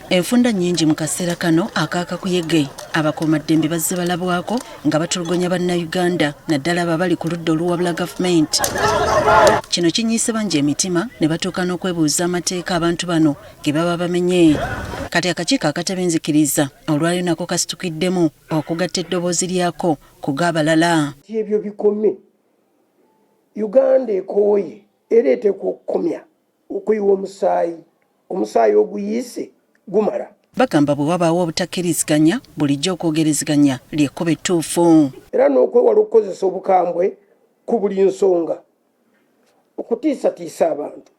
Enfunda nnyingi mu kaseera kano akaakakuyege abakuumaddembe bazze balabwako nga batulugonya bannayuganda naddala abo abali ku ludda oluwabula gavumenti. Kino kinyiise bangi emitima ne batuuka n'okwebuuza amateeka abantu bano ge baba bamenye. Kati akakiiko akatabenzikiriza olwali nako kasitukiddemu okugatta eddoboozi lyako ku g'abalala. Ebyo bikome Uganda ekooye ereete kukomya okuyiwa omusaayi oguyiise gumala. Bagamba bwe wabaawo obutakkiriziganya bulijjo okwogerezeganya ly'ekkubo ettuufu. Era n'okwewala okukozesa obukambwe ku buli nsonga, okutiisatiisa abantu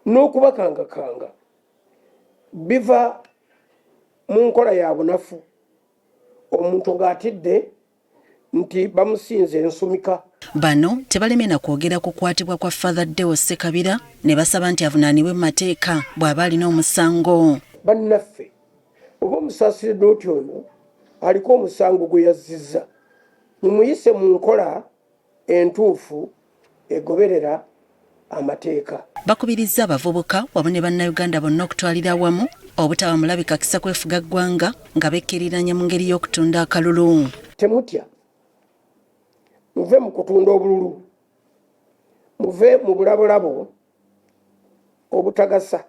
n'okubakangakanga biva mu nkola ya bunafu. Omuntu ng'atidde nti bamusinze ensumika. Bano tebalemye na kwogera ku kwatibwa kwa Father Deo Ssekabira ne basaba nti avunaanibwe mu mateeka bw'aba alina omusango. Bannaffe oba omusaasiridde otyo ono aliko omusango gwe yazzizza, mumuyise mu nkola entuufu egoberera amateeka. Bakubirizza abavubuka wamu ne bannayuganda bonna okutwalira awamu obutaba mulabika kisa kwefuga ggwanga nga bekkiriranya mu ngeri y'okutunda akalulu. Temutya, muve mu kutunda obululu, muve mu bulabolabo obutagasa.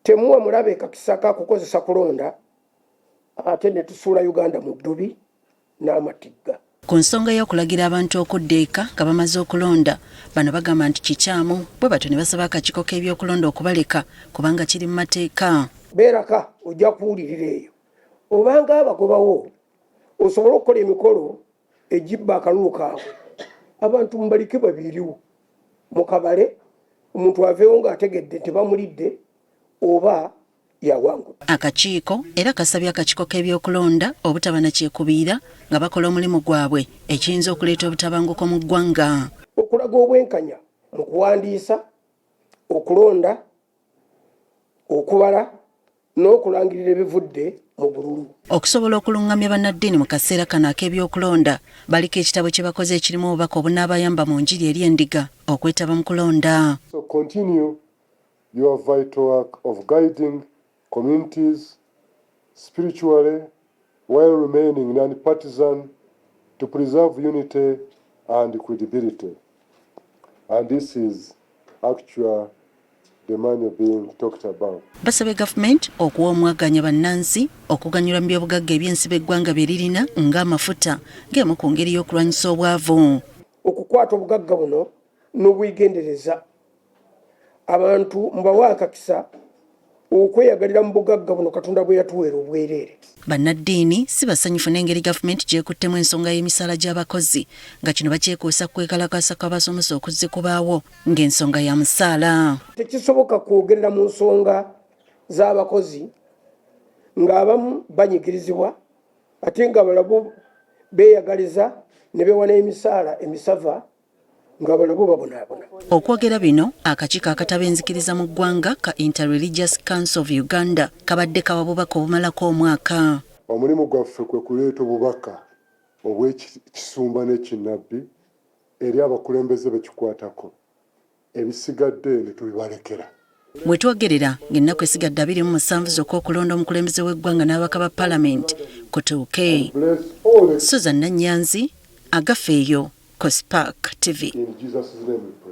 Temuwa mulabe kakisa kakukozesa kulonda ate ne tusuula Uganda mu ddubi n'amatigga. Ku nsonga y'okulagira abantu okudda eka nga bamaze okulonda, bano bagamba nti kikyamu bwe batyo ne basaba akakiiko k'ebyokulonda okubaleka kubanga kiri mu mateeka. Beeraka ojja kuwulirira eyo. Obanga abagobawo osobola okukola emikolo egibba akalulu kaabwe, abantu mubalike babiriwo mu kabale, omuntu aveewo ng'ategedde tebamulidde oba yawangu. Akakiiko era kasabye akakiiko k'ebyokulonda obutaba na kyekubiira nga bakola omulimu gwabwe ekiyinza okuleeta obutabanguko mu ggwanga. Okulaga obwenkanya mu kuwandiisa, okulonda, okubala n'okulangirira ebivudde mu bululu. Okusobola okulungamya bannaddiini mu kaseera kano ak'ebyokulonda, baliko ekitabo kye bakoze ekirimu obubaka obunaabayamba mu njiri eri endiga okwetaba mu kulonda. So continue your vital work of guiding communities spiritually while remaining non-partisan to preserve unity and credibility. And this is actually the money being talked about. Basabye gavumenti okuwa omwaganya bannansi okuganyula mu byobugagga ebyensi b'eggwanga bye lirina ng'amafuta ng'emu ku ngeri y'okulwanyisa obwavu. Okukwata obugagga buno n'obwegendereza abantu mbawa akakisa okweyagalira mu bugagga buno Katonda bwe yatuweera obwereere. Bannaddiini si basanyufu n'engeri gavumenti gyekuttemu ensonga y'emisaala gy'abakozi nga kino bakyekuusa kwekalakaasa kw'abasomesa okuzze kubaawo ng'ensonga ya musaala. Tekisoboka kwogerera mu nsonga z'abakozi ng'abamu banyigirizibwa ate nga balabo beeyagaliza ne beewana emisaala emisava nga balabo babonaabona. Okwogera bino akakiiko akatabenzikiriza mu ggwanga ka Interreligious Council of Uganda kabadde kawa bubaka obumalako omwaka. Omulimu gwaffe kwe kuleeta obubaka obw'ekisumba n'ekinnabbi eri abakulembeze bekikwatako. Ebisigadde ne tubibalekera. Bwe twogerera ng'ennaku esigadde 27 zokka okulonda omukulembeze w'eggwanga n'ababaka ba Parliament kutuuke. Susan Nanyanzi, Agafeeyo, Cospark TV. In Jesus' name we pray.